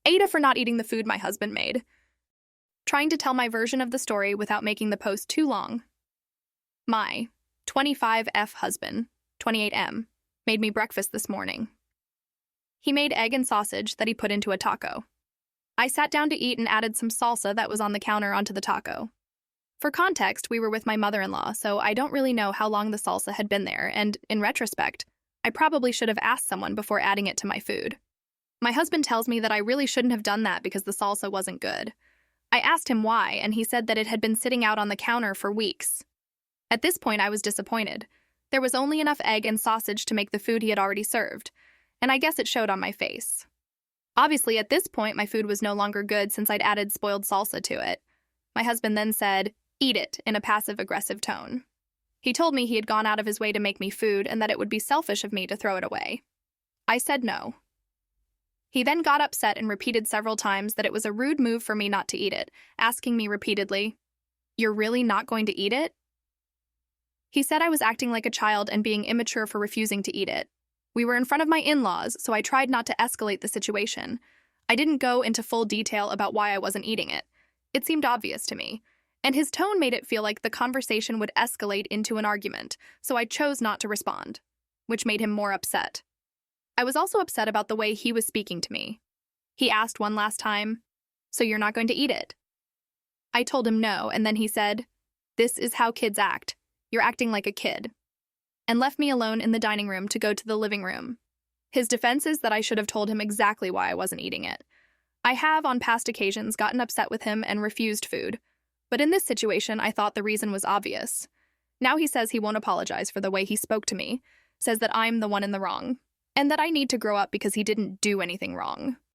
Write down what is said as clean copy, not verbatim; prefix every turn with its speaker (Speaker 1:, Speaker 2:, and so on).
Speaker 1: AITA for not eating the food my husband made. Trying to tell my version of the story without making the post too long. My 25F husband, 28M, made me breakfast this morning. He made egg and sausage that he put into a taco. I sat down to eat and added some salsa that was on the counter onto the taco. For context, we were with my mother-in-law, so I don't really know how long the salsa had been there, and in retrospect, I probably should have asked someone before adding it to my food. My husband tells me that I really shouldn't have done that because the salsa wasn't good. I asked him why, and he said that it had been sitting out on the counter for weeks. At this point, I was disappointed. There was only enough egg and sausage to make the food he had already served, and I guess it showed on my face. Obviously, at this point, my food was no longer good since I'd added spoiled salsa to it. My husband then said, "Eat it," in a passive-aggressive tone. He told me he had gone out of his way to make me food and that it would be selfish of me to throw it away. I said no. He then got upset and repeated several times that it was a rude move for me not to eat it, asking me repeatedly, "You're really not going to eat it?" He said I was acting like a child and being immature for refusing to eat it. We were in front of my in-laws, so I tried not to escalate the situation. I didn't go into full detail about why I wasn't eating it. It seemed obvious to me, and his tone made it feel like the conversation would escalate into an argument, so I chose not to respond, which made him more upset. I was also upset about the way he was speaking to me. He asked one last time, "So you're not going to eat it?" I told him no, and then he said, "This is how kids act. You're acting like a kid," and left me alone in the dining room to go to the living room. His defense is that I should have told him exactly why I wasn't eating it. I have, on past occasions, gotten upset with him and refused food, but in this situation, I thought the reason was obvious. Now he says he won't apologize for the way he spoke to me, says that I'm the one in the wrong, and that I need to grow up because he didn't do anything wrong.